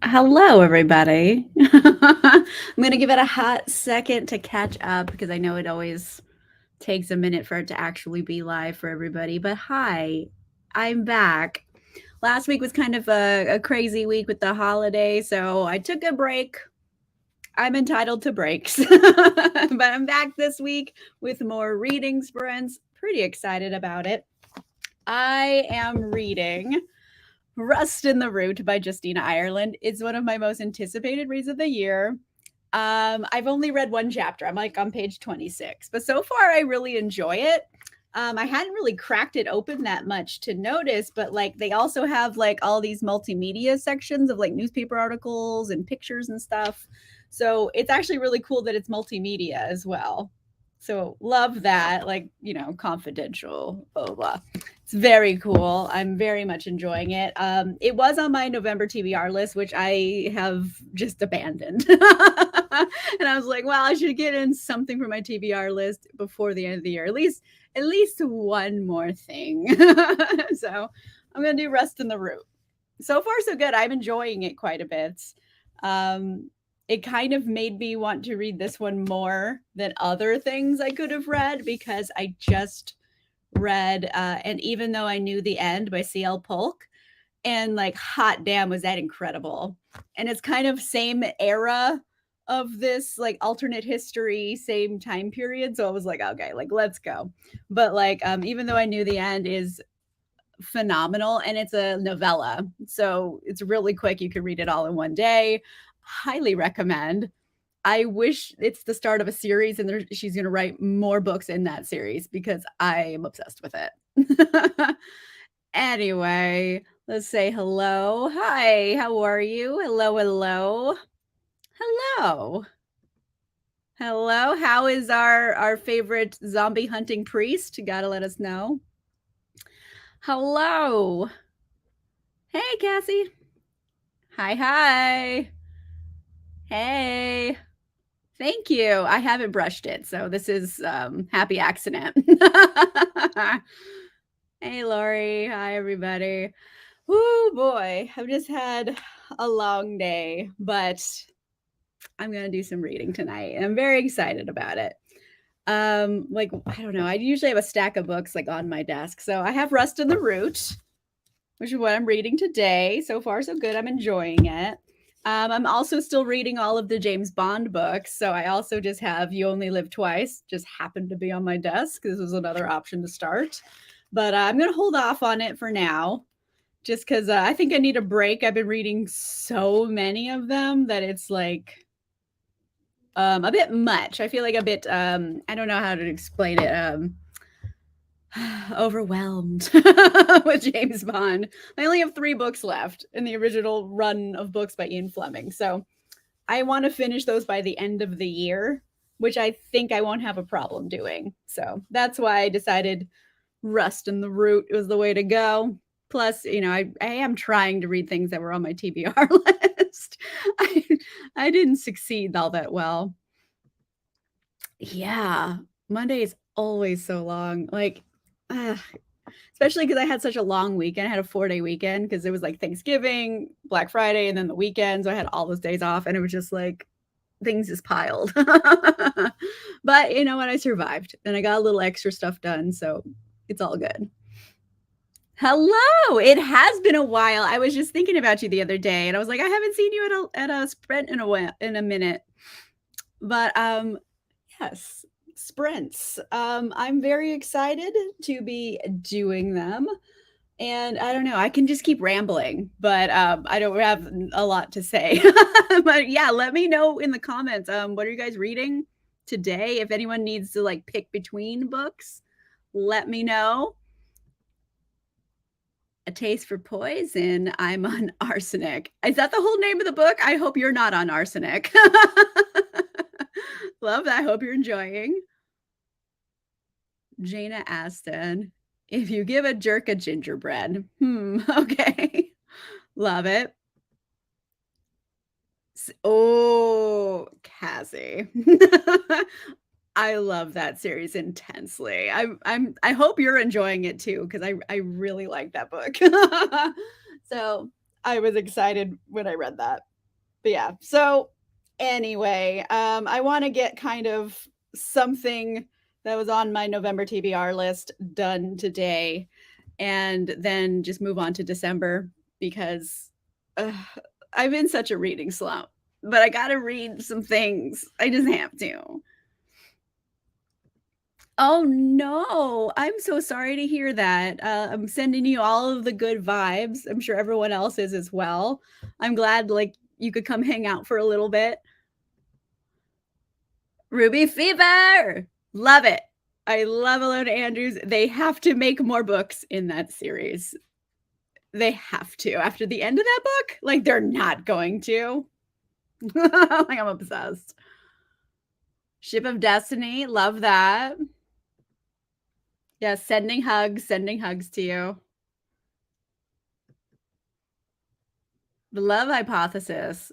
Hello, everybody. I'm going to give it a hot second to catch up because I know it always takes a minute for it to actually be live for everybody. But hi, I'm back. Last week was kind of a crazy week with the holiday, so I took a break. I'm entitled to breaks. But I'm back this week with more reading sprints. Pretty excited about it. I am reading Rust in the Root by Justina Ireland. It's one of my most anticipated reads of the year. I've only read one chapter. I'm like on page 26, but so far I really enjoy it. I hadn't really cracked it open that much to notice, but like they also have like all these multimedia sections of like newspaper articles and pictures and stuff. So it's actually really cool that it's multimedia as well. So love that, like, confidential, blah, blah, blah. It's very cool. I'm very much enjoying it. It was on my November TBR list, which I have just abandoned. And I was like, well, I should get in something for my TBR list before the end of the year. At least one more thing. So I'm gonna do Rust in the Root. So far, so good. I'm enjoying it quite a bit. It kind of made me want to read this one more than other things I could have read because I just read and even though I knew the end by CL Polk, and like hot damn was that incredible. And it's kind of same era of this like alternate history, same time period, so I was like, okay, like let's go. But like even though I knew the end is phenomenal, and it's a novella, so it's really quick, you could read it all in one day. Highly recommend. I wish it's the start of a series and she's going to write more books in that series because I am obsessed with it. Anyway, let's say hello. Hi, how are you? Hello, hello. Hello. Hello. How is our favorite zombie hunting priest? You got to let us know. Hello. Hey, Cassie. Hi, hi. Hey. Thank you. I haven't brushed it, so this is happy accident. Hey, Lori. Hi, everybody. Oh boy, I've just had a long day, but I'm gonna do some reading tonight, and I'm very excited about it. Like I don't know, I usually have a stack of books like on my desk, so I have Rust in the Root, which is what I'm reading today. So far, so good. I'm enjoying it. I'm also still reading all of the James Bond books. So I also just have You Only Live Twice, just happened to be on my desk. This was another option to start. But I'm going to hold off on it for now, just because I think I need a break. I've been reading so many of them that it's like a bit much. I feel like a bit, I don't know how to explain it. Overwhelmed with James Bond. I only have 3 books left in the original run of books by Ian Fleming. So I want to finish those by the end of the year, which I think I won't have a problem doing. So that's why I decided Rust in the Root was the way to go. Plus, I am trying to read things that were on my TBR list. I didn't succeed all that well. Yeah, Monday is always so long. Like, especially because I had such a long weekend. I had a 4-day weekend because it was like Thanksgiving, Black Friday, and then the weekend. So I had all those days off, and it was just like things just piled. But you know what? I survived, and I got a little extra stuff done, so it's all good. Hello. It has been a while. I was just thinking about you the other day, and I was like, I haven't seen you at a sprint in a minute. But yes, sprints. I'm very excited to be doing them. And I don't know, I can just keep rambling, but I don't have a lot to say. But yeah, let me know in the comments. What are you guys reading today? If anyone needs to like pick between books, let me know. A Taste for Poison. I'm on Arsenic. Is that the whole name of the book? I hope you're not on Arsenic. Love that. I hope you're enjoying. Jana Aston. If you give a jerk a gingerbread. Okay. Love it. Oh, Cassie. I love that series intensely. I hope you're enjoying it too because I really like that book. So I was excited when I read that. But yeah, so anyway, I want to get kind of something that was on my November TBR list done today and then just move on to December because uh, I'm in such a reading slump, but I got to read some things. I just have to. Oh no, I'm so sorry to hear that. I'm sending you all of the good vibes. I'm sure everyone else is as well. I'm glad like you could come hang out for a little bit. Ruby Fever! Love it. I love Alona Andrews. They have to make more books in that series. They have to. After the end of that book, like they're not going to. Like I'm obsessed. Ship of Destiny, love that. Yeah, sending hugs to you. The Love Hypothesis.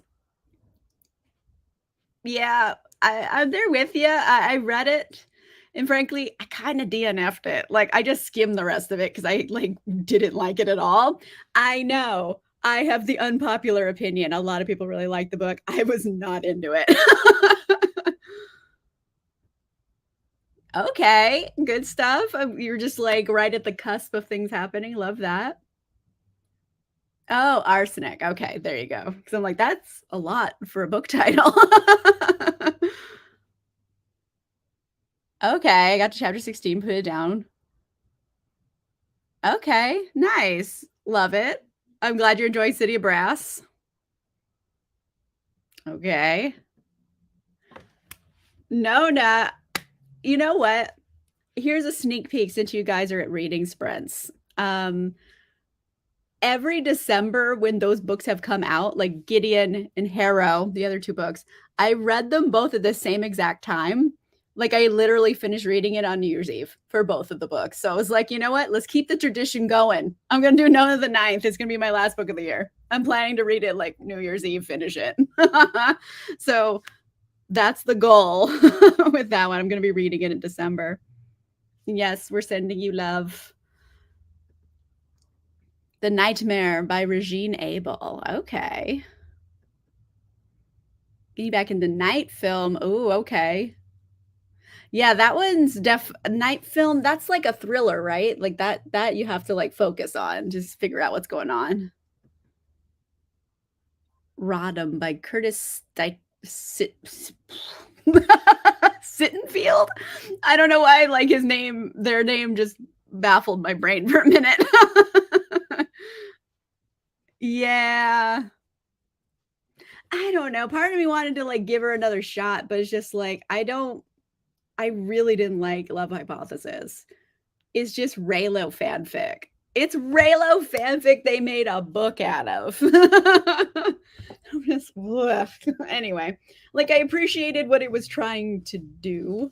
Yeah, I'm there with you. I read it, and frankly, I kinda DNF'd it. Like, I just skimmed the rest of it because I, like, didn't like it at all. I know. I have the unpopular opinion. A lot of people really like the book. I was not into it. Okay, good stuff. You're just, like, right at the cusp of things happening. Love that. Oh, Arsenic. Okay, there you go. Because 'Cause I'm like, "That's a lot for a book title." Okay, I got to chapter 16, put it down. Okay, nice. Love it. I'm glad you're enjoying City of Brass. Okay. No, nah. You know what? Here's a sneak peek since you guys are at reading sprints. Every December when those books have come out, like Gideon and Harrow, the other 2 books, I read them both at the same exact time. Like, I literally finished reading it on New Year's Eve for both of the books. So I was like, "You know what? Let's keep the tradition going. I'm gonna do None of the Ninth. It's gonna be my last book of the year. I'm planning to read it, like, New Year's Eve, finish it." So, that's the goal with that one. I'm gonna be reading it in December. Yes, we're sending you love. The Nightmare by Regine Abel. Okay. Be back in the Night film. Ooh, okay. Yeah, that one's Night film, that's like a thriller, right? Like that you have to, like, focus on, just figure out what's going on. Rodham by Curtis Sittenfield? I don't know why, like, their name just baffled my brain for a minute. Yeah. I don't know, part of me wanted to, like, give her another shot, but it's just like, I really didn't like Love Hypothesis. It's just Raylo fanfic. It's Raylo fanfic they made a book out of. I'm just ugh. Anyway, like, I appreciated what it was trying to do.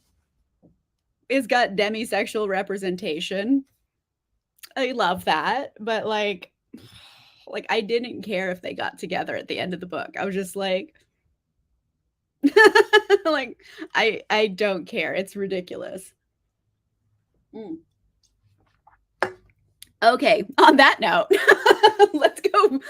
It's got demisexual representation. I love that, but, like, I didn't care if they got together at the end of the book. I was just like like, I don't care. It's ridiculous. Mm. Okay, on that note, let's do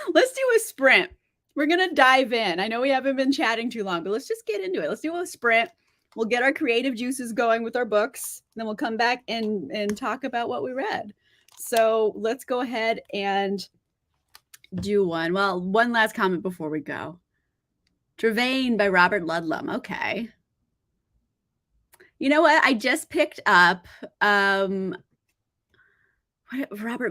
a sprint. We're gonna dive in. I know we haven't been chatting too long, but let's just get into it. Let's do a sprint. We'll get our creative juices going with our books, then we'll come back and talk about what we read. So let's go ahead and do one. Well, one last comment before we go. Trevane by Robert Ludlum. Okay. You know what? I just picked up Robert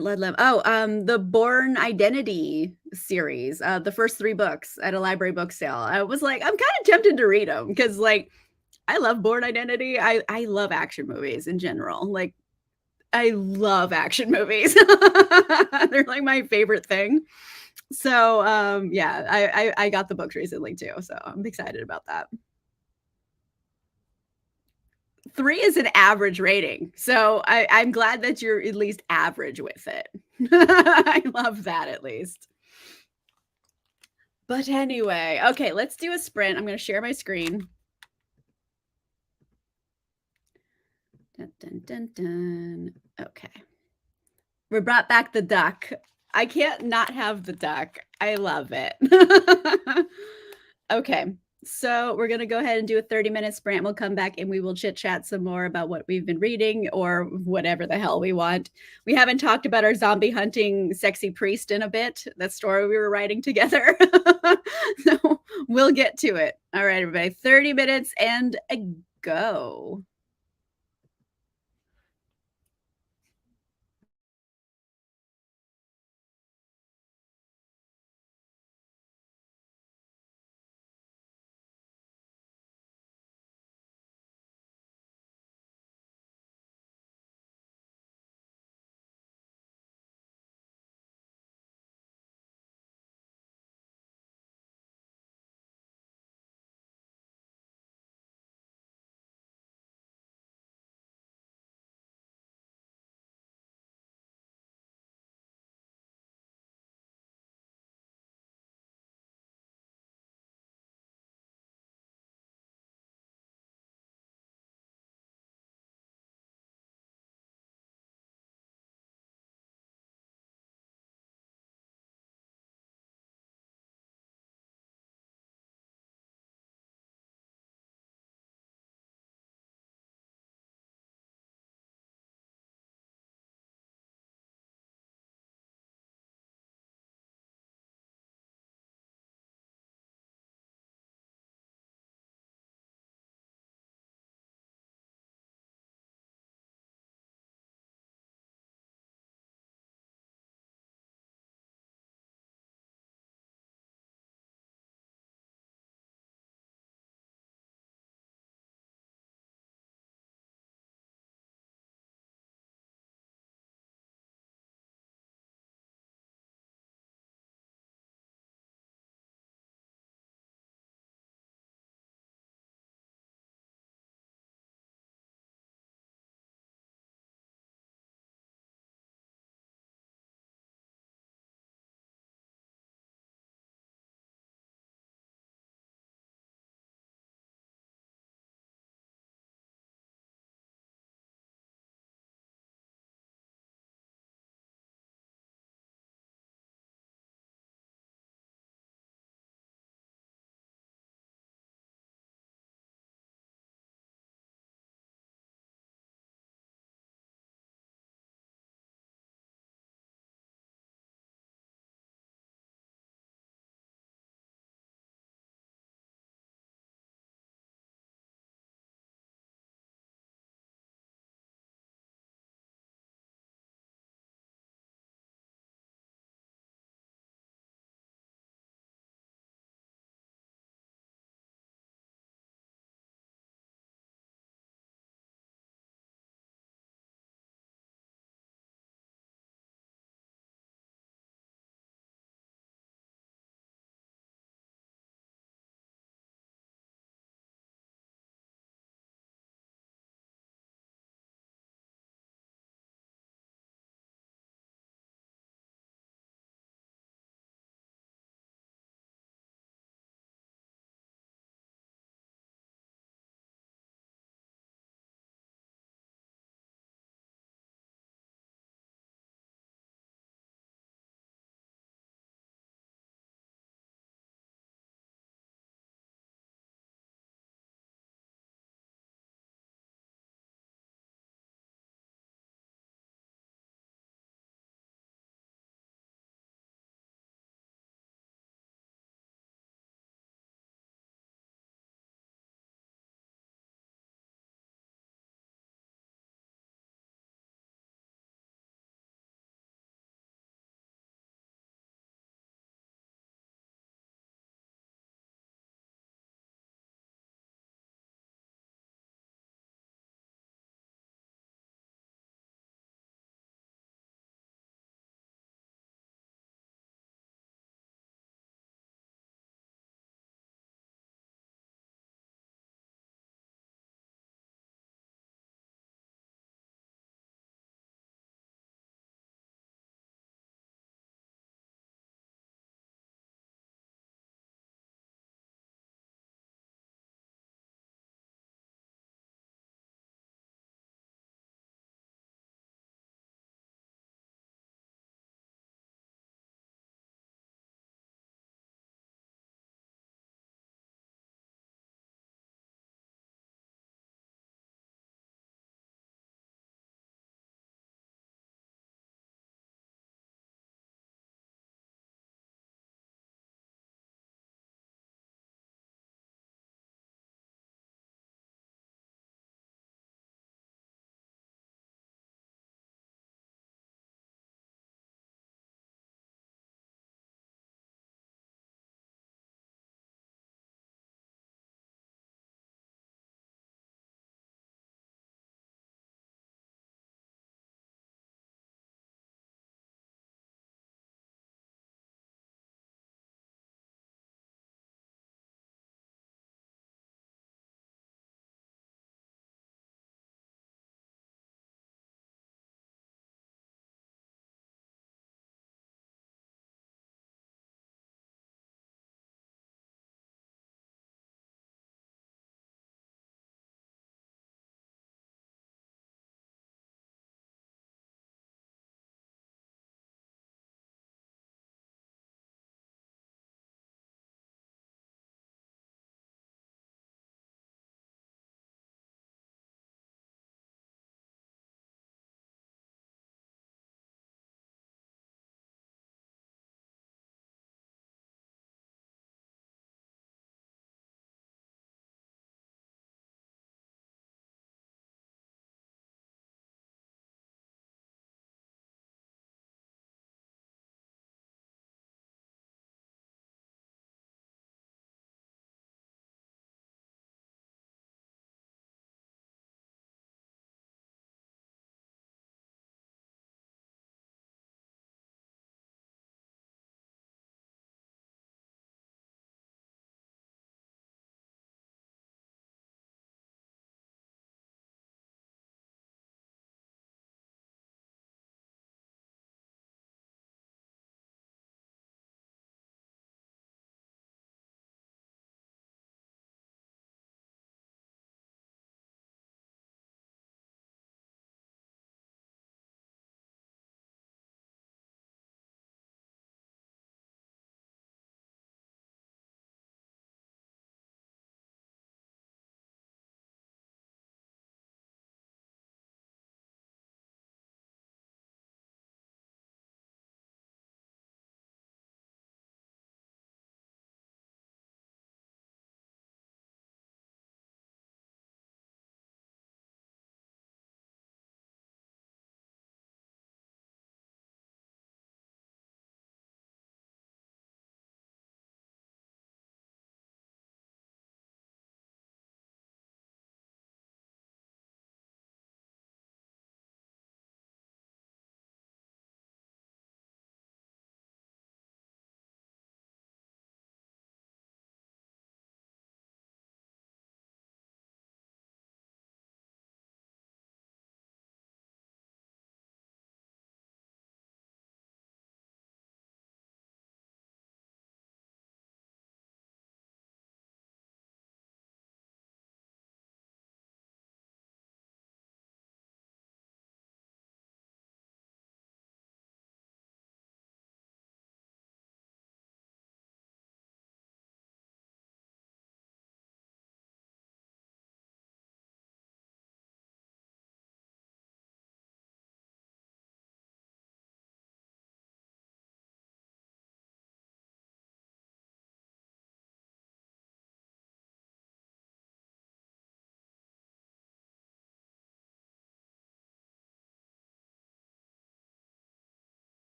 Ludlum. Oh, the Born Identity series, the first 3 books at a library book sale. I was like, I'm kind of tempted to read them because, like, I love Born Identity. I love action movies in general. Like, I love action movies. They're like my favorite thing. So, yeah, I got the books recently too, so I'm excited about that. 3 is an average rating, so I'm glad that you're at least average with it. I love that at least. But anyway, okay, let's do a sprint. I'm gonna share my screen. Dun, dun, dun, dun. Okay. We brought back the duck. I can't not have the duck. I love it. Okay. So we're gonna go ahead and do a 30-minute sprint. We'll come back and we will chit chat some more about what we've been reading or whatever the hell we want. We haven't talked about our zombie hunting sexy priest in a bit, that story we were writing together. So we'll get to it. All right, everybody. 30 minutes and a go.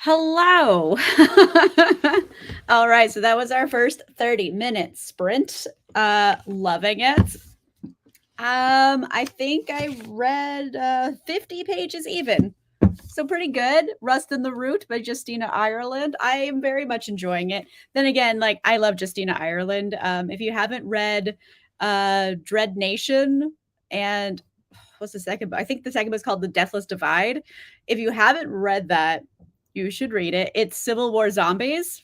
Hello. All right, so that was our first 30-minute sprint. Loving it. I think I read 50 pages even. So pretty good. Rust in the Root by Justina Ireland. I am very much enjoying it. Then again, like I love Justina Ireland. If you haven't read Dread Nation and what's the second book? I think the second book is called The Deathless Divide. If you haven't read that, you should read it. It's Civil War Zombies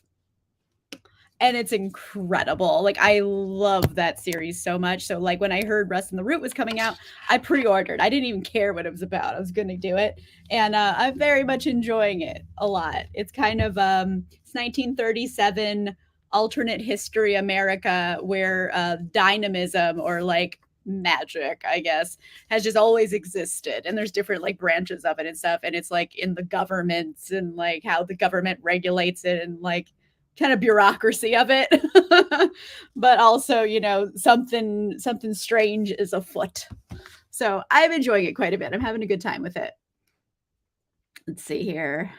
and it's incredible. Like I love that series so much. So like when I heard Rust in the Root was coming out, I pre-ordered. I didn't even care what it was about. I was going to do it, and I'm very much enjoying it a lot. It's kind of it's 1937 alternate history America where dynamism or like magic, I guess, has just always existed, and there's different like branches of it and stuff, and it's like in the governments and like how the government regulates it and like kind of bureaucracy of it. But also, you know, something strange is afoot. So I'm enjoying it quite a bit. I'm having a good time with it. Let's see here.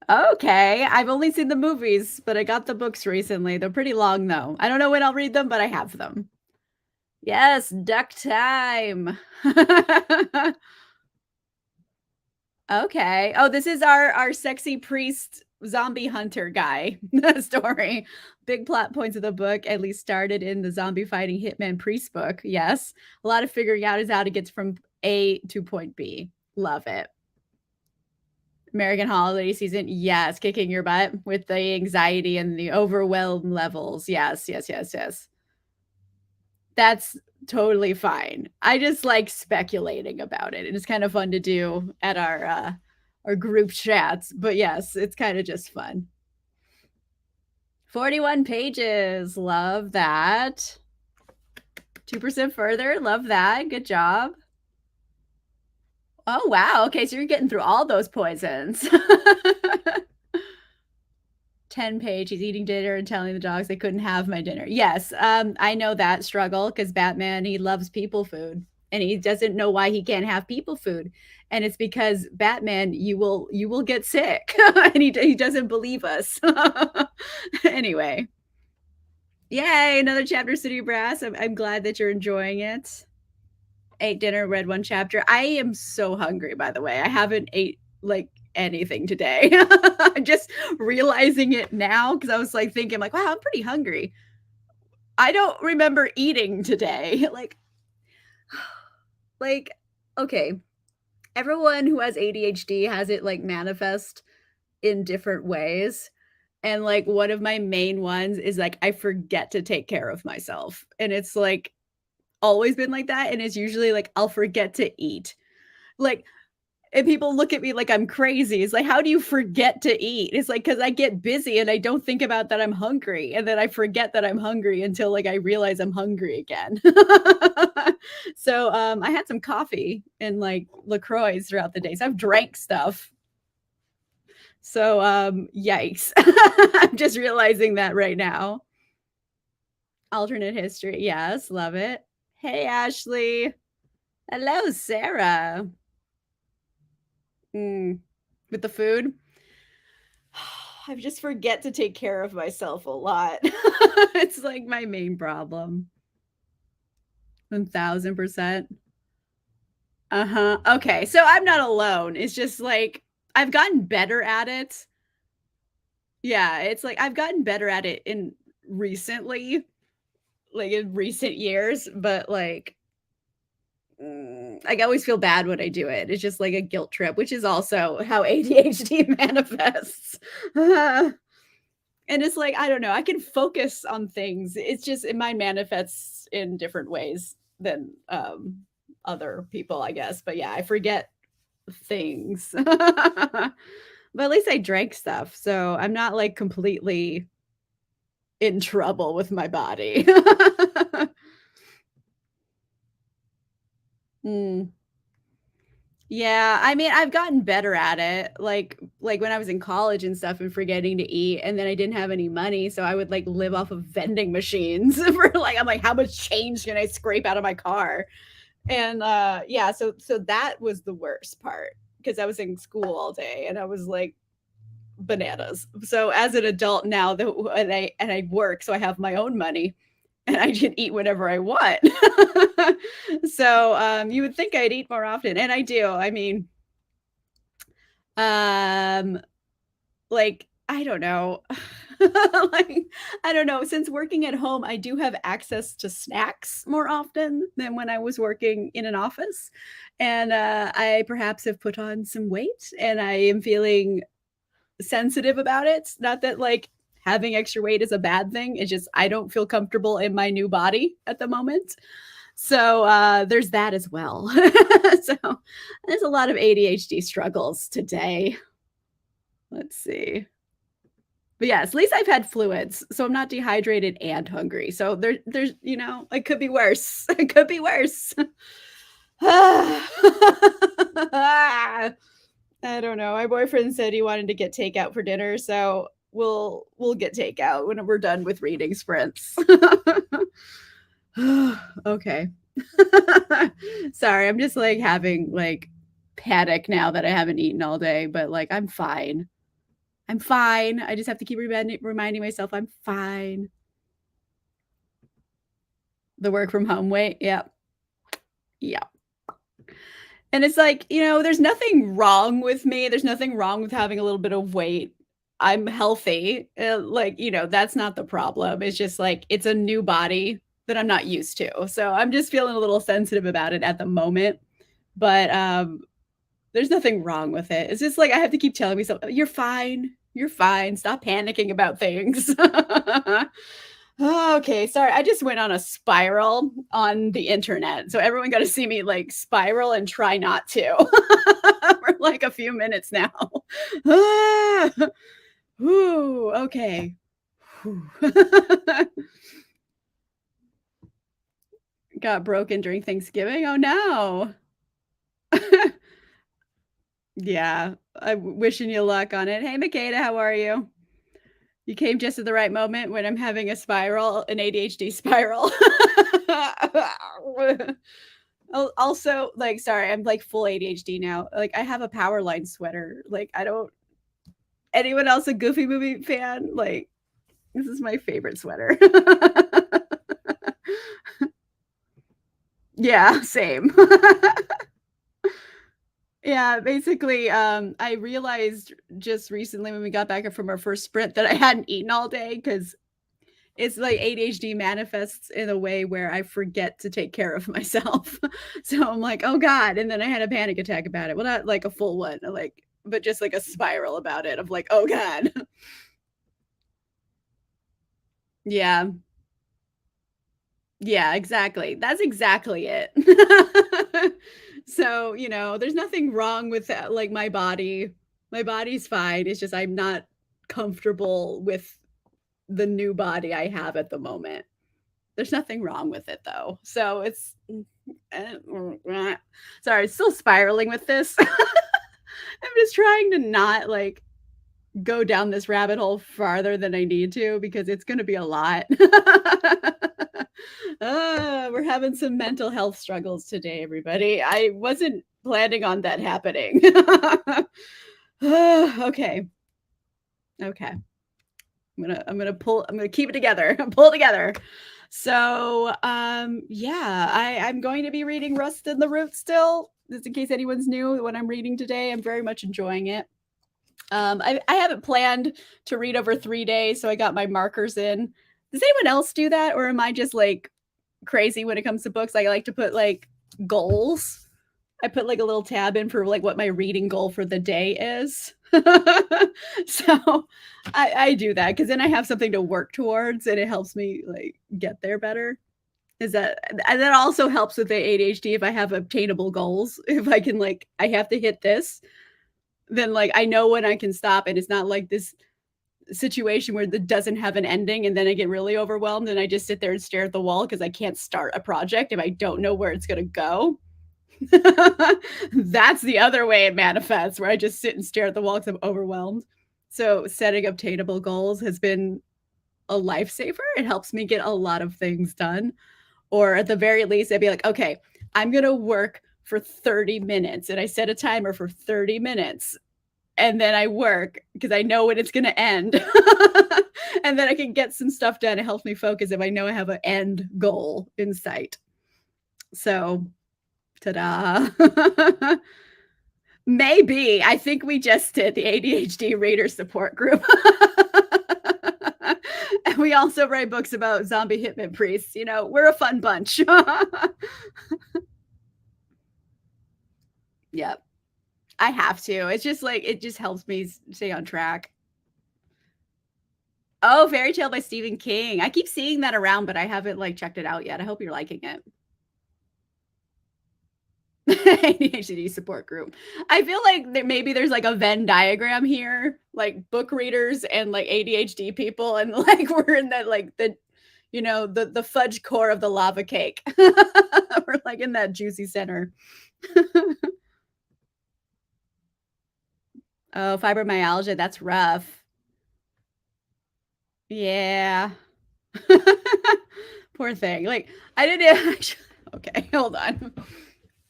Okay, I've only seen the movies, but I got the books recently. They're pretty long though. I don't know when I'll read them, but I have them. Yes, duck time. Okay. Oh, this is our sexy priest zombie hunter guy story. Big plot points of the book at least started in the zombie fighting hitman priest book. Yes. A lot of figuring out is how to get from A to point B. Love it. American Holiday Season. Yes, kicking your butt with the anxiety and the overwhelm levels. Yes, yes, yes, yes. That's totally fine. I just like speculating about it, and it's kind of fun to do at our group chats. But yes, it's kind of just fun. 41 pages. Love that. 2% further. Love that. Good job. Oh, wow. Okay, so you're getting through all those poisons. 10 page, he's eating dinner and telling the dogs they couldn't have my dinner. Yes, I know that struggle because Batman, he loves people food and he doesn't know why he can't have people food. And it's because Batman, you will get sick. And he doesn't believe us. Anyway. Yay, another chapter, City Brass. I'm glad that you're enjoying it. Ate dinner, read one chapter. I am so hungry, by the way. I haven't ate like anything today. I'm just realizing it now because I was like thinking, like, wow, I'm pretty hungry. I don't remember eating today. Like, okay. Everyone who has ADHD has it like manifest in different ways. And like one of my main ones is like I forget to take care of myself. And it's like always been like that. And it's usually like I'll forget to eat. Like and people look at me like I'm crazy. It's like, how do you forget to eat? It's like, because I get busy and I don't think about that I'm hungry. And then I forget that I'm hungry until like I realize I'm hungry again. So I had some coffee and like LaCroix throughout the day. So I've drank stuff. So yikes. I'm just realizing that right now. Alternate history. Yes, love it. Hey, Ashley. Hello, Sarah. With the food, I just forget to take care of myself a lot. It's like my main problem. 1000%. Uh-huh. Okay, so I'm not alone. It's just like I've gotten better at it. Yeah, it's like I've gotten better at it in recently, like in recent years, but like I always feel bad when I do it. It's just like a guilt trip, which is also how ADHD manifests. And it's like, I don't know, I can focus on things. It's just mine manifests in different ways than other people, I guess. But yeah, I forget things. But at least I drank stuff. So I'm not like completely in trouble with my body. Mm. Yeah, I mean, I've gotten better at it, like when I was in college and stuff and forgetting to eat, and then I didn't have any money, so I would, like, live off of vending machines for, like I'm like, "How much change can I scrape out of my car?" And, yeah, so that was the worst part because I was in school all day and I was like bananas. So as an adult now that and I work, so I have my own money and I can eat whatever I want. So you would think I'd eat more often, and I do. I mean, um, like, I don't know. Like, I don't know. Since working at home, I do have access to snacks more often than when I was working in an office. And I perhaps have put on some weight and I am feeling sensitive about it. Not that like having extra weight is a bad thing. It's just I don't feel comfortable in my new body at the moment. So there's that as well. So there's a lot of ADHD struggles today. Let's see. But yes, at least I've had fluids, so I'm not dehydrated and hungry. So there's it could be worse. It could be worse. I don't know. My boyfriend said he wanted to get takeout for dinner, so we'll get takeout when we're done with reading sprints. Okay. Sorry, I'm just like having like panic now that I haven't eaten all day, but like I'm fine. I'm fine. I just have to keep reminding myself I'm fine. The work from home weight. Yep. Yep. And it's like, there's nothing wrong with me. There's nothing wrong with having a little bit of weight. I'm healthy. Like, that's not the problem. It's just like it's a new body that I'm not used to. So I'm just feeling a little sensitive about it at the moment. But there's nothing wrong with it. It's just like I have to keep telling myself, "You're fine. You're fine. Stop panicking about things." Okay, sorry. I just went on a spiral on the internet. So everyone got to see me like spiral and try not to for like a few minutes now. Ah, whew, okay. Whew. Got broken during Thanksgiving. Oh no. Yeah, I'm wishing you luck on it. Hey, Makeda, how are you? You came just at the right moment when I'm having a spiral, an ADHD spiral. Also, like, sorry, I'm like full ADHD now. Like, I have a Powerline sweater. Like, I don't. Anyone else a Goofy movie fan? Like, this is my favorite sweater. Yeah, same. Yeah, basically, I realized just recently when we got back from our first sprint that I hadn't eaten all day because it's like ADHD manifests in a way where I forget to take care of myself. So I'm like, oh God. And then I had a panic attack about it. Well, not like a full one, like, but just like a spiral about it of like, oh God. Yeah. Yeah, exactly. That's exactly it. So, there's nothing wrong with that, like my body. My body's fine. It's just I'm not comfortable with the new body I have at the moment. There's nothing wrong with it though. So it's sorry, still spiraling with this. I'm just trying to not like go down this rabbit hole farther than I need to because it's going to be a lot. We're having some mental health struggles today, everybody. I wasn't planning on that happening. Okay. Okay. I'm gonna keep it together. Pull it together. So yeah, I'm going to be reading Rust in the Root still. Just in case anyone's new what I'm reading today. I'm very much enjoying it. I haven't planned to read over 3 days, so I got my markers in. Does anyone else do that? Or am I just like crazy when it comes to books? I like to put like goals. I put like a little tab in for like what my reading goal for the day is. So I do that because then I have something to work towards and it helps me like get there better. Is that and that also helps with the ADHD if I have obtainable goals. If I can like I have to hit this, then like I know when I can stop and it's not like this situation where it doesn't have an ending and then I get really overwhelmed and I just sit there and stare at the wall because I can't start a project if I don't know where it's going to go. That's the other way it manifests where I just sit and stare at the wall because I'm overwhelmed. So setting obtainable goals has been a lifesaver. It helps me get a lot of things done. Or at the very least, I'd be like, okay, I'm going to work for 30 minutes and I set a timer for 30 minutes and then I work because I know when it's going to end. And then I can get some stuff done. It helps me focus if I know I have an end goal in sight. So, ta-da. Maybe. I think we just did the ADHD reader support group. And we also write books about zombie hitman priests. You know, we're a fun bunch. Yep. I have to. It's just like it just helps me stay on track. Oh, Fairy Tale by Stephen King. I keep seeing that around, but I haven't like checked it out yet. I hope you're liking it. ADHD support group. I feel like maybe there's like a Venn diagram here, like book readers and like ADHD people, and like we're in that like the the fudge core of the lava cake. We're like in that juicy center. Oh, fibromyalgia, that's rough. Yeah. Poor thing. Like I didn't actually, okay, hold on.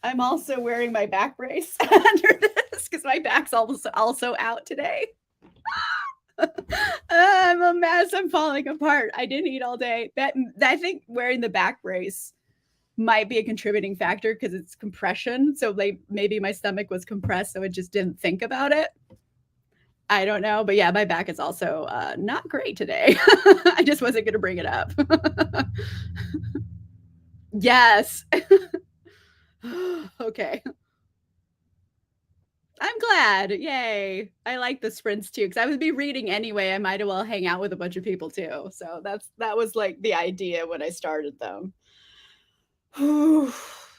I'm also wearing my back brace under this because my back's also out today. I'm a mess. I'm falling apart. I didn't eat all day. That I think wearing the back brace might be a contributing factor because it's compression. So like maybe my stomach was compressed, so it just didn't think about it. I don't know, but yeah, my back is also not great today. I just wasn't going to bring it up. Yes. Okay. I'm glad. Yay. I like the sprints too because I would be reading anyway. I might as well hang out with a bunch of people too. So that was like the idea when I started them.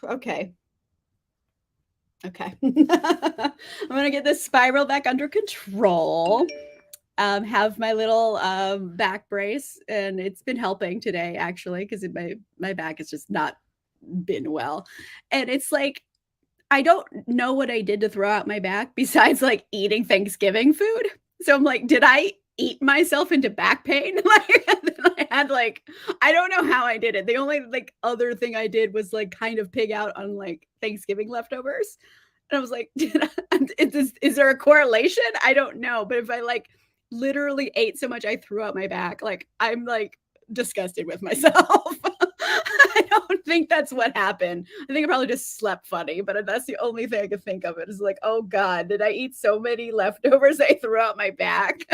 Okay. Okay. I'm gonna get this spiral back under control. Have my little back brace, and it's been helping today actually because my back has just not been well, and it's like I don't know what I did to throw out my back besides, like, eating Thanksgiving food. So I'm like, "Did I eat myself into back pain?" Like, and then I had, like I don't know how I did it. The only, like, other thing I did was, like, kind of pig out on, like, Thanksgiving leftovers. And I was like, "Did I is there a correlation? I don't know." But if I, like, literally ate so much I threw out my back, like, I'm, like, disgusted with myself. I don't think that's what happened. I think I probably just slept funny, but that's the only thing I could think of. It is like, oh God, did I eat so many leftovers I threw out my back?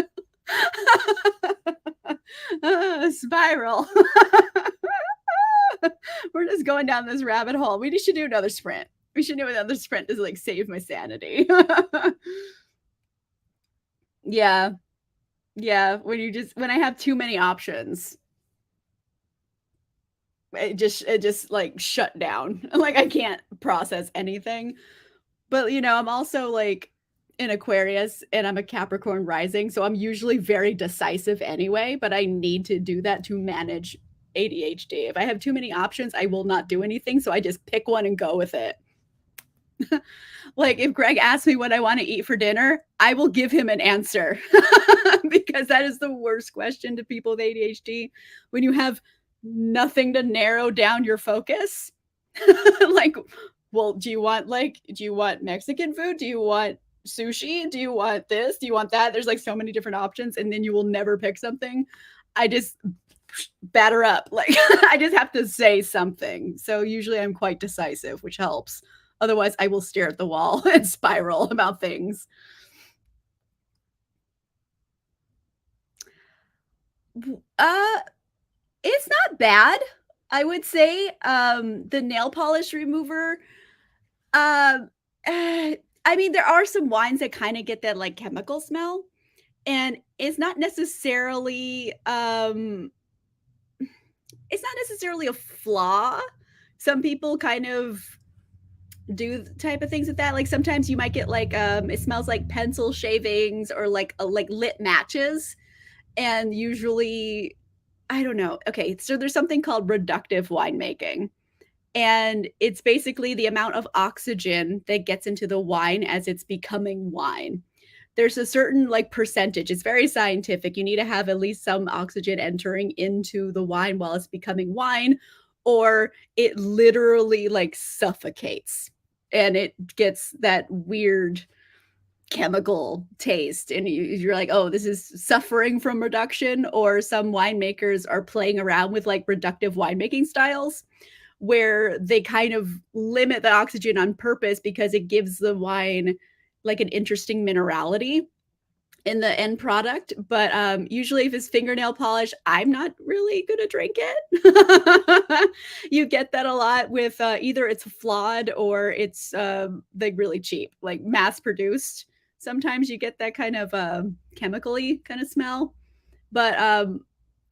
Spiral. We're just going down this rabbit hole. We should do another sprint. We should do another sprint to like save my sanity. Yeah. Yeah. When I have too many options, it just like shut down. Like I can't process anything. But I'm also like an Aquarius and I'm a Capricorn rising, so I'm usually very decisive anyway, but I need to do that to manage ADHD. If I have too many options, I will not do anything, so I just pick one and go with it. Like if Greg asks me what I want to eat for dinner, I will give him an answer because that is the worst question to people with ADHD when you have nothing to narrow down your focus. Like, well, do you want Mexican food? Do you want sushi? Do you want this? Do you want that? There's like so many different options, and then you will never pick something. I just batter up. Like I just have to say something. So usually I'm quite decisive, which helps. Otherwise, I will stare at the wall and spiral about things. Uh, it's not bad. I would say the nail polish remover. Um, I mean, there are some wines that kind of get that like chemical smell, and it's not necessarily a flaw. Some people kind of do type of things with that. Like sometimes you might get like it smells like pencil shavings or like lit matches, and usually I don't know. Okay, so there's something called reductive winemaking. And it's basically the amount of oxygen that gets into the wine as it's becoming wine. There's a certain like percentage. It's very scientific. You need to have at least some oxygen entering into the wine while it's becoming wine, or it literally like suffocates. and it gets that weird chemical taste, and you're like, oh, this is suffering from reduction. Or some winemakers are playing around with like reductive winemaking styles where they kind of limit the oxygen on purpose because it gives the wine like an interesting minerality in the end product. But usually, if it's fingernail polish, I'm not really gonna drink it. You get that a lot with either it's flawed or it's like really cheap, like mass produced. Sometimes you get that kind of chemically kind of smell. But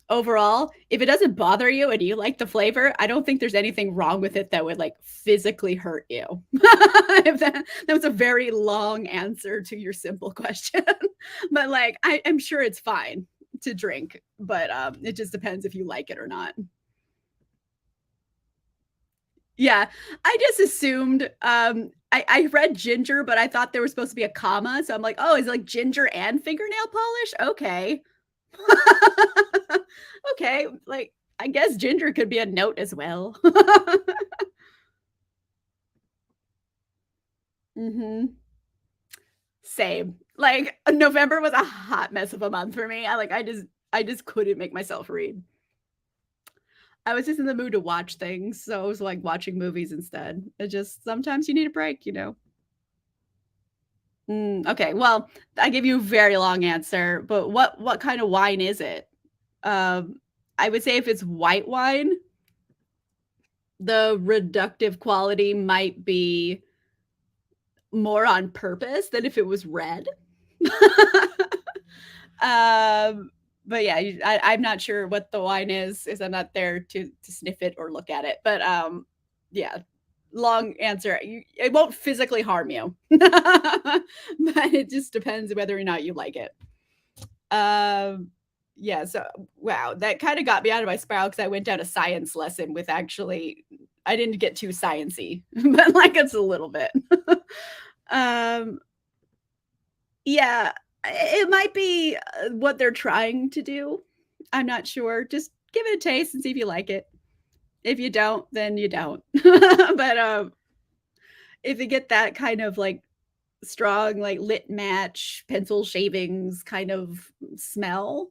overall, if it doesn't bother you and you like the flavor, I don't think there's anything wrong with it that would like physically hurt you. If that was a very long answer to your simple question. But like I'm sure it's fine to drink, but it just depends if you like it or not. Yeah, I just assumed I read ginger, but I thought there was supposed to be a comma. So I'm like, oh, is it like ginger and fingernail polish? Okay. Okay, like, I guess ginger could be a note as well. Mhm. Same. Like, November was a hot mess of a month for me. I just couldn't make myself read. I was just in the mood to watch things, so I was, like, watching movies instead. It just sometimes you need a break, you know? Okay, well, I gave you a very long answer, but what kind of wine is it? Um, I would say if it's white wine, the reductive quality might be more on purpose than if it was red. Um, but yeah, I'm not sure what the wine is I'm not there to sniff it or look at it. But yeah, long answer. It won't physically harm you, but it just depends whether or not you like it. Um, yeah. So wow, that kind of got me out of my spiral because I went down a science lesson with actually. I didn't get too sciency, but like it's a little bit. um, Yeah, it might be, what they're trying to do. I'm not sure. Just give it a taste and see if you like it. If you don't, then you don't. But, if you get that kind of, like, strong, like, lit match, pencil shavings kind of smell,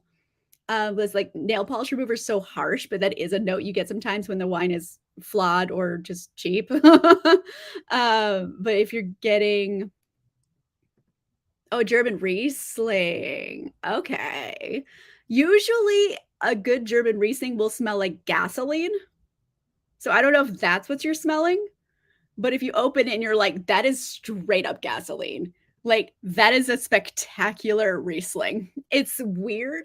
was like nail polish remover is so harsh, but that is a note you get sometimes when the wine is flawed or just cheap. But if you're getting Oh, German Riesling. Okay. Usually, a good German Riesling will smell like gasoline. So I don't know if that's what you're smelling, but if you open it and you're like, "That is straight up gasoline." Like, that is a spectacular Riesling. It's weird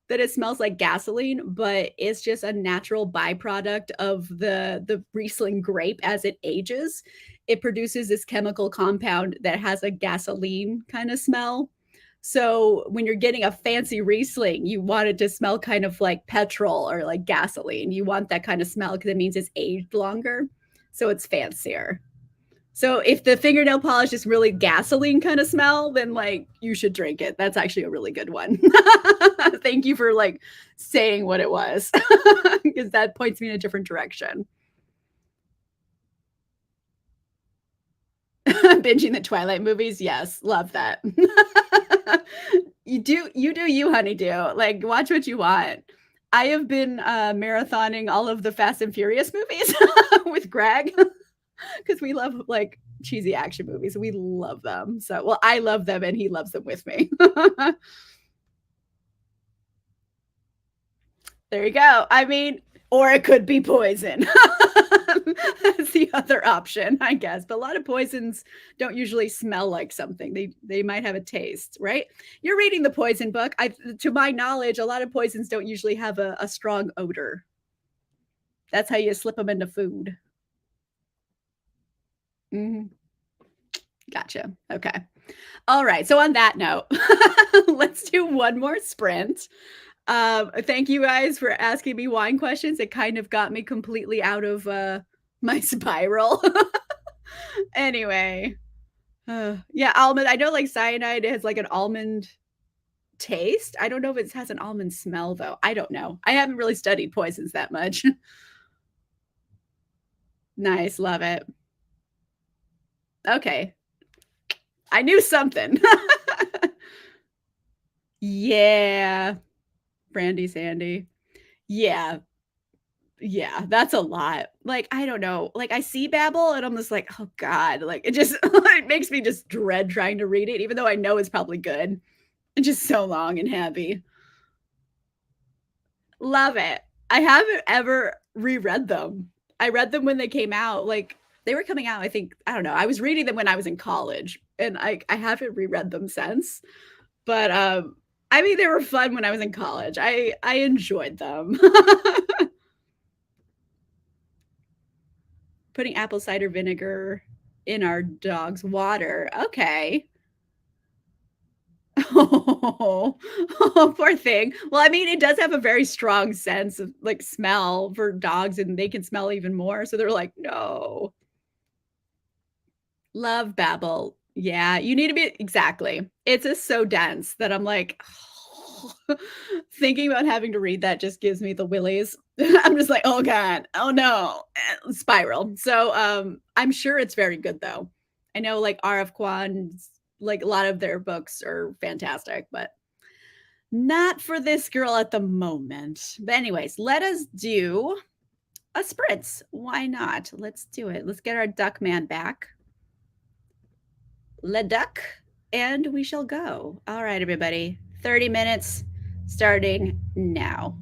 that it smells like gasoline, but it's just a natural byproduct of the Riesling grape as it ages. It produces this chemical compound that has a gasoline kind of smell. So when you're getting a fancy Riesling, you want it to smell kind of like petrol or like gasoline. You want that kind of smell because it means it's aged longer. So it's fancier. So if the fingernail polish is really gasoline kind of smell, then like you should drink it. That's actually a really good one. Thank you for like saying what it was because that points me in a different direction. Binging the Twilight movies, yes, love that. You do you, honeydew. Like watch what you want. I have been marathoning all of the Fast and Furious movies with Greg. Because we love like cheesy action movies. We love them. So, well, I love them and he loves them with me. There you go. I mean, or it could be poison. That's the other option, I guess. But a lot of poisons don't usually smell like something. They might have a taste, right? You're reading the poison book. To my knowledge, a lot of poisons don't usually have a strong odor. That's how you slip them into food. Mhm. Gotcha. Okay. All right. So on that note, let's do one more sprint. Thank you guys for asking me wine questions. It kind of got me completely out of my spiral. Anyway, yeah, almond. I know like cyanide has like an almond taste. I don't know if it has an almond smell though. I don't know. I haven't really studied poisons that much. Nice, love it. Okay. I knew something. Yeah. Brandy Sandy. Yeah. Yeah, that's a lot. Like, I don't know, like, I see Babel and I'm just like, "Oh god," like, it just it makes me just dread trying to read it even though I know it's probably good. It's just so long and heavy. Love it. I haven't ever reread them. I read them when they came out, like, they were coming out, I think I don't know, I was reading them when I was in college, and I haven't reread them since, but, I mean, they were fun when I was in college. I enjoyed them. Putting apple cider vinegar in our dog's water. Okay. Oh, oh, poor thing. Well, I mean, it does have a very strong sense of, like, smell for dogs, and they can smell even more, so they're like, "No." Love Babel. Yeah, you need to be exactly. It's just so dense that I'm like, thinking about having to read that just gives me the willies. I'm just like, "Oh god. Oh no." Spiral. So, I'm sure it's very good though. I know like R.F. Kuang's like a lot of their books are fantastic, but not for this girl at the moment. But anyways, let us do a spritz. Why not? Let's do it. Let's get our duck man back. Le duck, and we shall go. All right, everybody. 30 minutes starting now.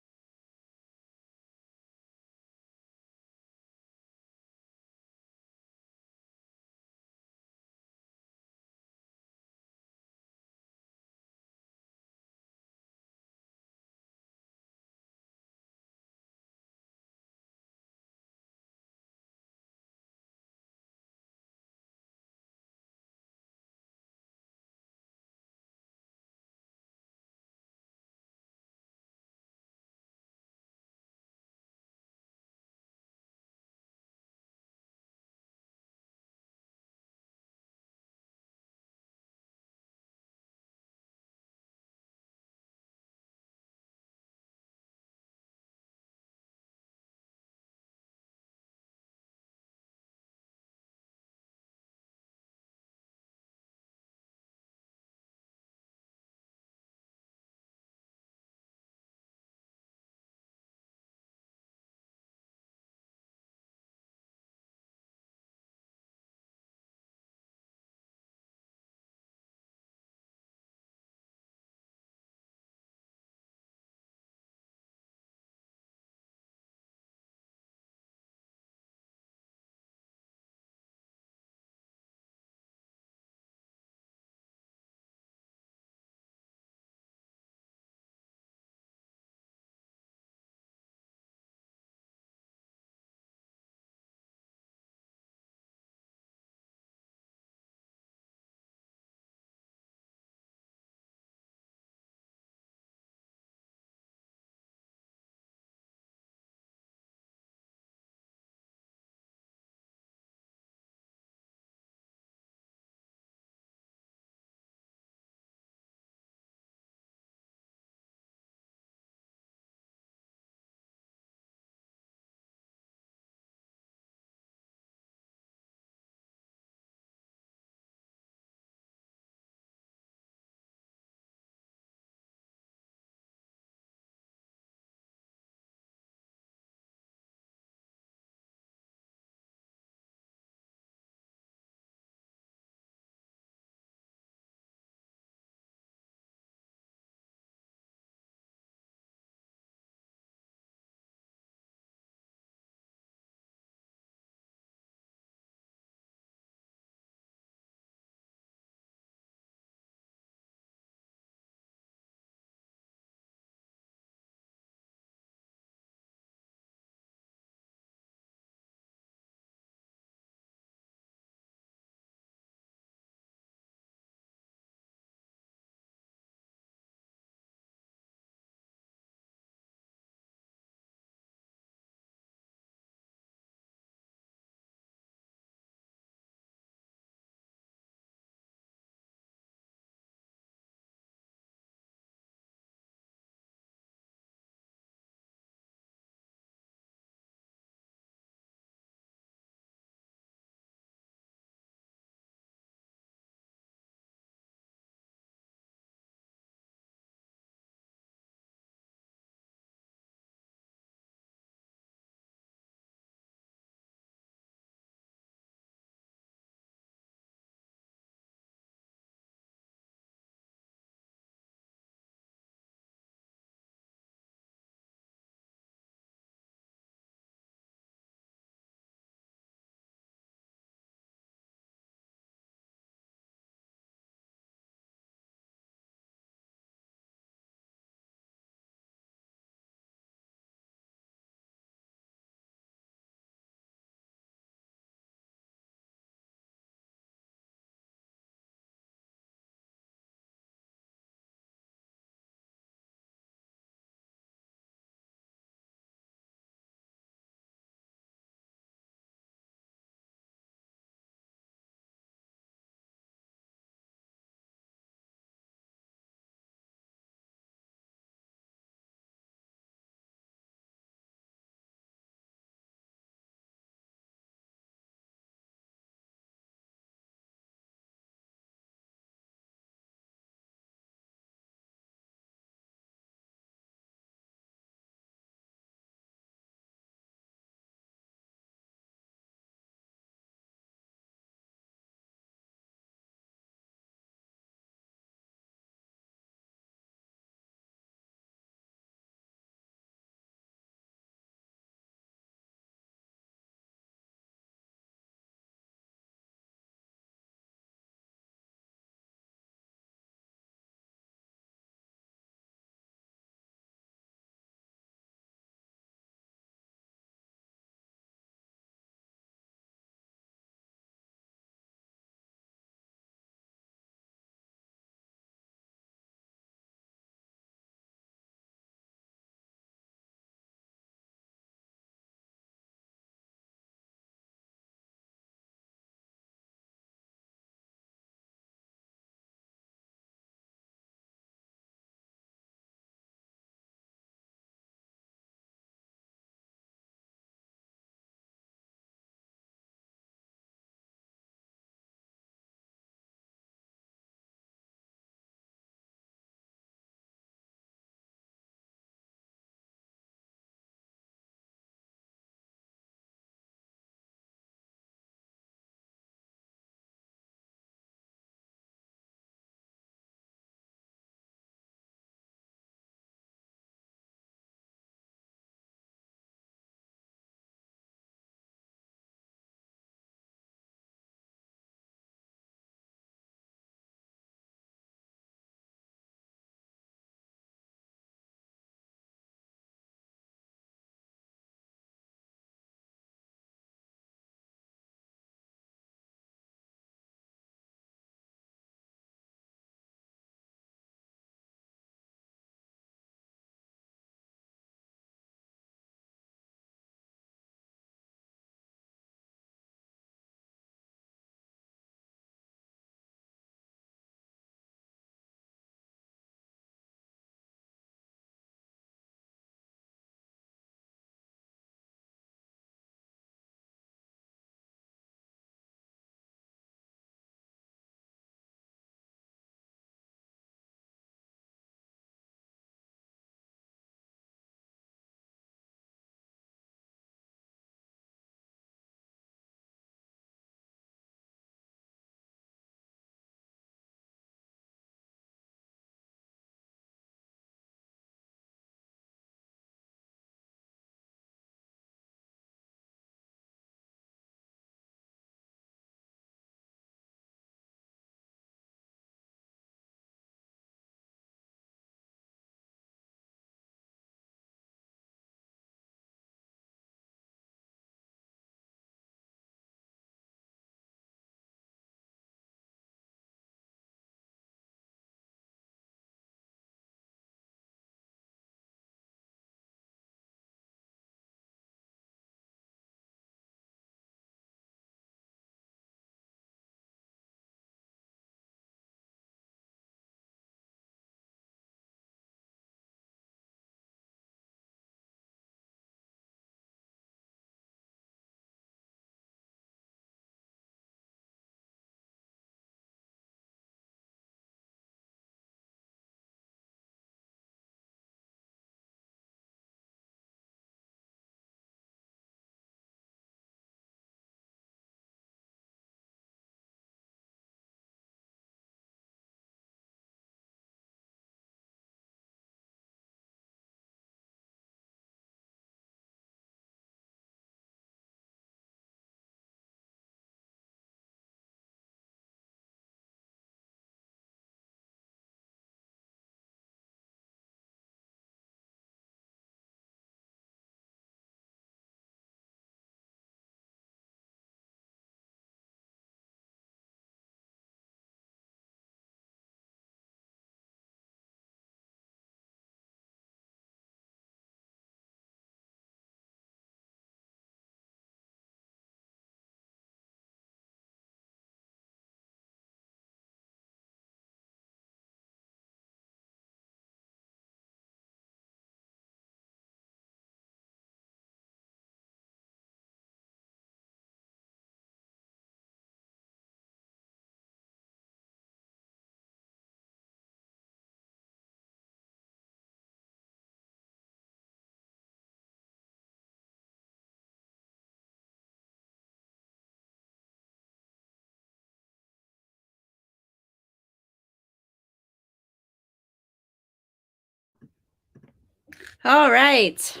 All right.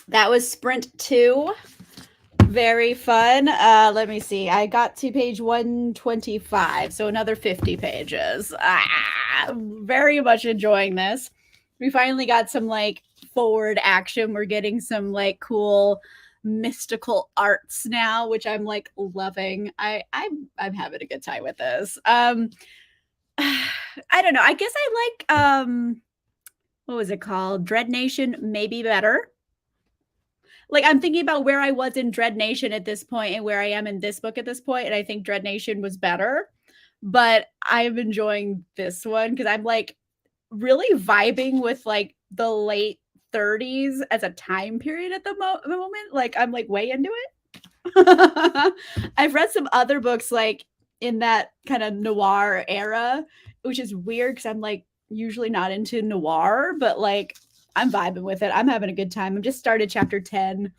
That was sprint 2. Very fun. Let me see. I got to page 125, so another 50 pages. Very much enjoying this. We finally got some like forward action. We're getting some like cool mystical arts now, which I'm like loving. I'm having a good time with this. I don't know. I guess I like what was it called? Dread Nation maybe better. Like, I'm thinking about where I was in Dread Nation at this point and where I am in this book at this point, and I think Dread Nation was better, but I'm enjoying this one because I'm, like, really vibing with, like, the late 30s as a time period at the moment, like, I'm, like, way into it. I've read some other books, like, in that kinda noir era, which is weird because 'cause I'm, like, usually not into noir, but, like, I'm vibing with it. I'm having a good time. I've just started chapter 10.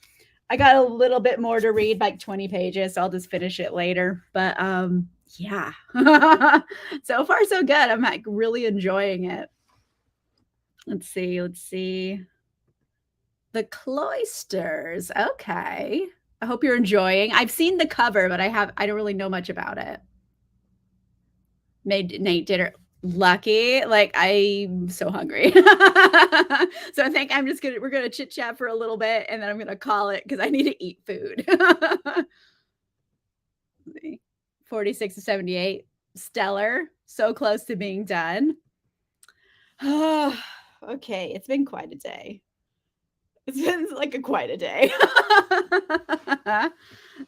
I got a little bit more to read, like 20 pages. So I'll just finish it later. But yeah. So far so good. I'm like really enjoying it. Let's see. Let's see. The Cloisters. Okay. I hope you're enjoying. I've seen the cover, but I don't really know much about it. Made Nate dinner. Lucky. Like I'm so hungry. So I think we're gonna chit chat for a little bit and then I'm gonna call it because I need to eat food. 46 to 78. Stellar. So close to being done. Okay, it's been quite a day. It's been like quite a day.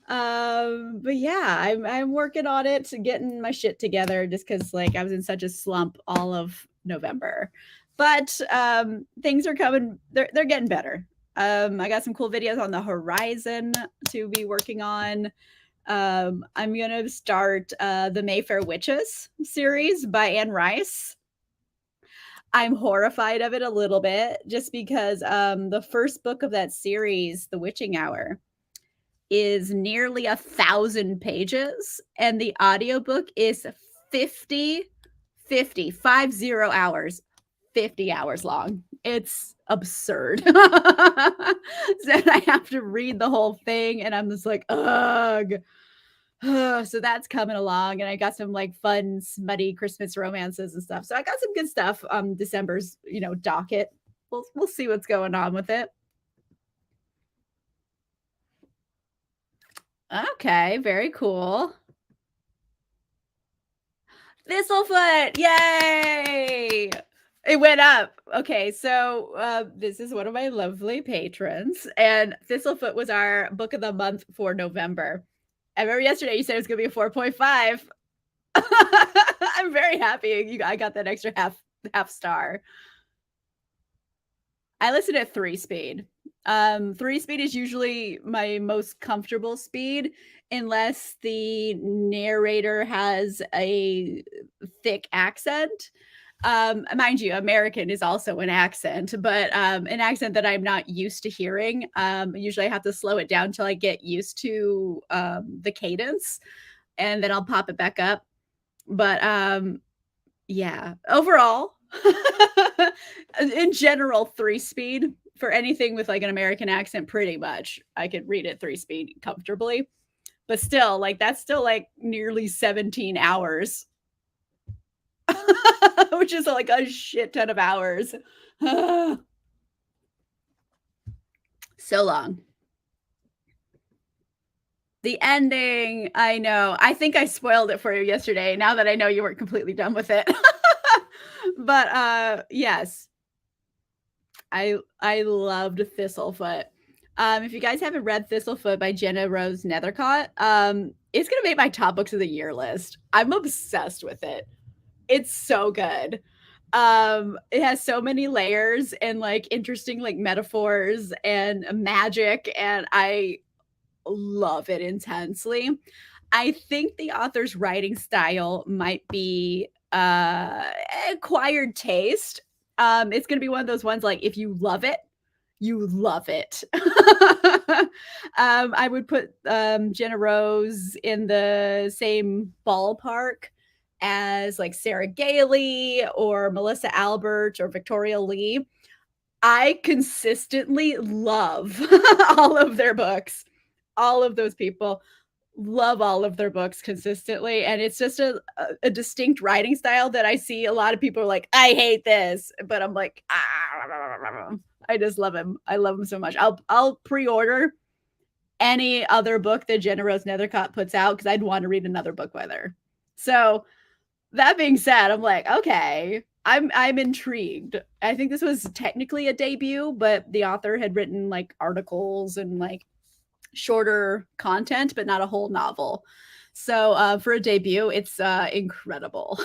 But yeah, I'm working on it, getting my shit together just because like I was in such a slump all of November. But things are coming, they're getting better. I got some cool videos on the horizon to be working on. I'm gonna start the Mayfair Witches series by Anne Rice. I'm horrified of it a little bit just because the first book of that series, The Witching Hour, is nearly 1,000 pages, and the audiobook is 50, 50 hours, 50 hours long. It's absurd. So I have to read the whole thing, and I'm just like, ugh. So that's coming along, and I got some like fun, smutty Christmas romances and stuff. So I got some good stuff. December's docket. We'll see what's going on with it. Okay, very cool. Thistlefoot, yay! It went up. Okay, so this is one of my lovely patrons, and Thistlefoot was our book of the month for November. I remember yesterday you said it was gonna be a 4.5. I'm very happy I got that extra half star. I listen at 3 speed. 3 speed is usually my most comfortable speed unless the narrator has a thick accent. Mind you, American is also an accent, but an accent that I'm not used to hearing. Usually I have to slow it down till I get used to the cadence and then I'll pop it back up. But yeah, overall, in general, 3 speed for anything with like an American accent, pretty much. I could read it 3 speed comfortably. But still, like that's still like nearly 17 hours, which is like a shit ton of hours. So long. The ending, I know. I think I spoiled it for you yesterday now that I know you weren't completely done with it. But yes, I loved Thistlefoot. If you guys haven't read Thistlefoot by Jenna Rose Nethercott, it's gonna make my top books of the year list. I'm obsessed with it. It's so good. It has so many layers and like interesting like metaphors and magic, and I love it intensely. I think the author's writing style might be acquired taste. It's gonna be one of those ones like if you love it, you love it. I would put Jenna Rose in the same ballpark as like Sarah Gailey or Melissa Albert or Victoria Lee. I consistently love all of their books. All of those people love all of their books consistently, and it's just a distinct writing style that I see a lot of people are like, "I hate this," but I'm like, "Ah." I just love him. I love him so much. I'll pre-order any other book that Jenna Rose Nethercott puts out because 'cause I'd wanna read another book with her. So, that being said, I'm like, "Okay, I'm intrigued." I think this was technically a debut, but the author had written, like, articles and, like, shorter content, but not a whole novel. So, for a debut, it's, incredible.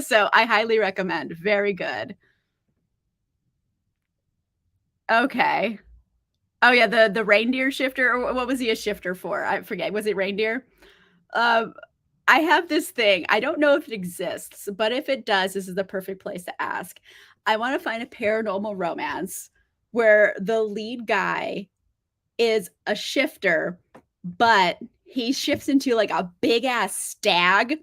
So, I highly recommend. Very good. Okay. Oh, yeah, the reindeer shifter, or what was he a shifter for? I forget. Was it reindeer? Um, I have this thing. I don't know if it exists, but if it does, this is the perfect place to ask. I wanna find a paranormal romance where the lead guy is a shifter, but he shifts into like a big ass stag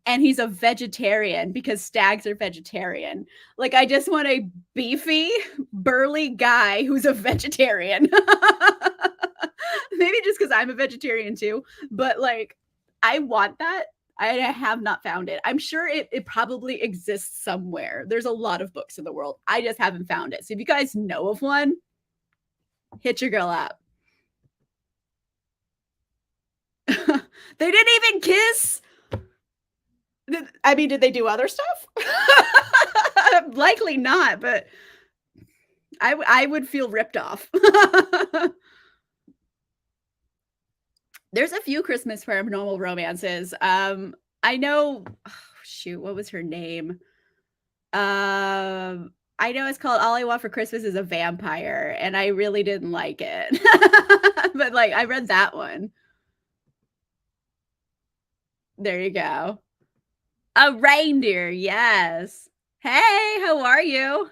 and he's a vegetarian because stags are vegetarian. Like, I just want a beefy, burly guy who's a vegetarian. Maybe just because I'm a vegetarian too, but like, I want that. I have not found it. I'm sure it probably exists somewhere. There's a lot of books in the world. I just haven't found it. So if you guys know of one, hit your girl up. They didn't even kiss? I mean, did they do other stuff? Likely not, but I would feel ripped off. There's a few Christmas paranormal romances. I know oh, shoot, what was her name? I know it's called All I Want for Christmas is a Vampire, and I really didn't like it. But, like, I read that one. There you go. A reindeer, yes. Hey, how are you?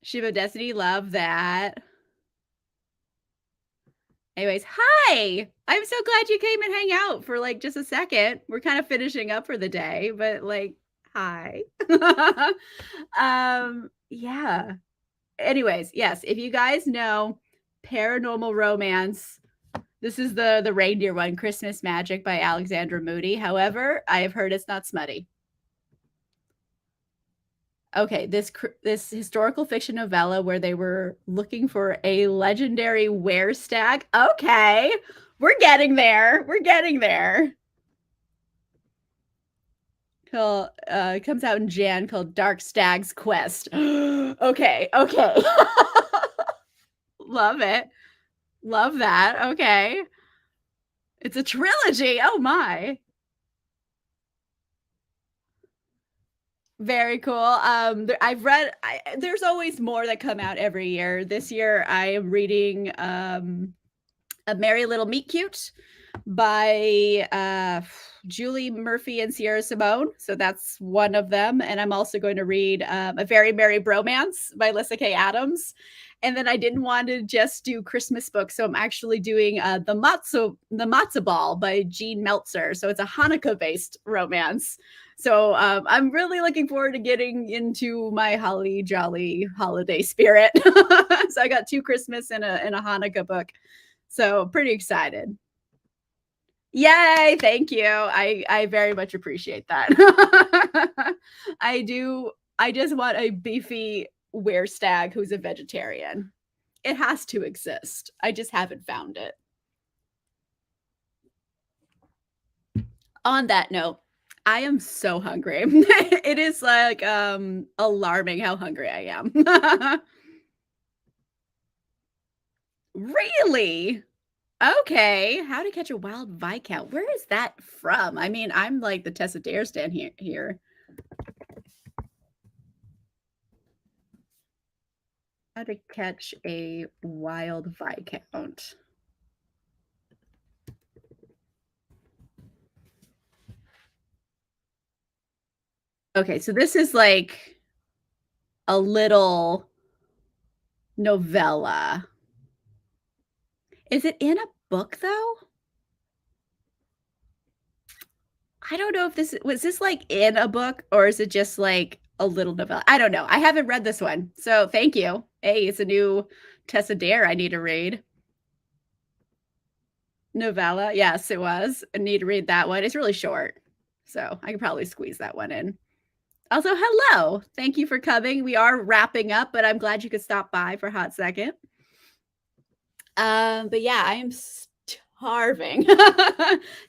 Ship of Destiny, love that. Anyways, hi! I'm so glad you came and hang out for, like, just a second. We're kinda finishing up for the day, but, like, hi. Yeah. Anyways, yes, if you guys know paranormal romance, this is the reindeer one, Christmas Magic by Alexandra Moody. However, I have heard it's not smutty. Okay, this historical fiction novella where they were looking for a legendary werestag. Okay, we're getting there. We're getting there. It comes out in Jan called Dark Stag's Quest. Okay, okay. Love it. Love that. Okay. It's a trilogy. Oh my. Very cool. I've read there's always more that come out every year. This year I am reading A Merry Little Meet Cute by Julie Murphy and Sierra Simone. So that's one of them. And I'm also going to read A Very Merry Bromance by Lissa K. Adams. And then I didn't want to just do Christmas books, so I'm actually doing the Matzo Ball by Jean Meltzer. So it's a Hanukkah based romance. So I'm really looking forward to getting into my holly jolly holiday spirit. So I got two Christmas and a Hanukkah book. So pretty excited. Yay, thank you. I very much appreciate that. I do. I just want a beefy werestag who's a vegetarian. It has to exist. I just haven't found it. On that note, I am so hungry. It is like alarming how hungry I am. Really? Okay. How to Catch a Wild Viscount. Where is that from? I mean, I'm like the Tessa Dare stand here. How to Catch a Wild Viscount. Okay, so this is like a little novella. Is it in a book though? I don't know if this was this like in a book or is it just like a little novella. I don't know. I haven't read this one, so thank you. Hey, it's a new Tessa Dare I need to read. Novella. Yes, it was. I need to read that one. It's really short, so I could probably squeeze that one in. Also, hello. Thank you for coming. We are wrapping up, but I'm glad you could stop by for a hot second. But yeah, I am starving.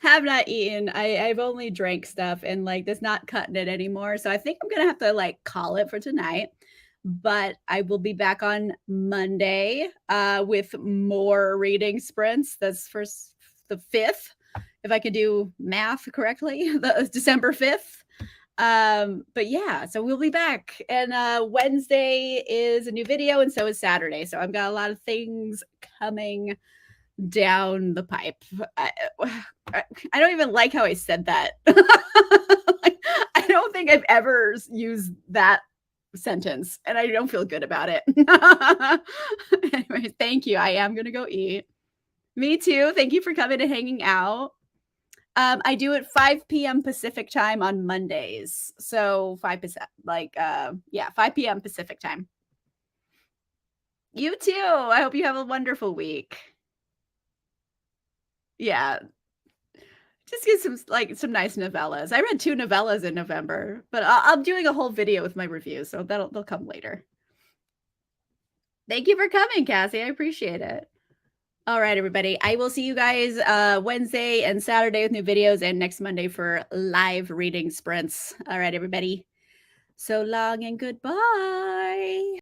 Have not eaten. I've only drank stuff and like that's not cutting it anymore. So I think I'm gonna have to like call it for tonight. But I will be back on Monday with more reading sprints. That's for the 5th, if I can do math correctly, the December 5th. But yeah, so we'll be back. And Wednesday is a new video, and so is Saturday. So I've got a lot of things coming down the pipe. I don't even like how I said that. Like, I don't think I've ever used that sentence, and I don't feel good about it. Anyway, thank you. I am gonna go eat. Me too. Thank you for coming and hanging out. I do it 5 p.m. Pacific time on Mondays. So 5%, like, 5 p.m. Pacific time. You too. I hope you have a wonderful week. Yeah. Just get some nice novellas. I read 2 novellas in November, but I'm doing a whole video with my reviews, so they'll come later. Thank you for coming, Cassie. I appreciate it. All right, everybody. I will see you guys Wednesday and Saturday with new videos and next Monday for live reading sprints. All right, everybody. So long and goodbye.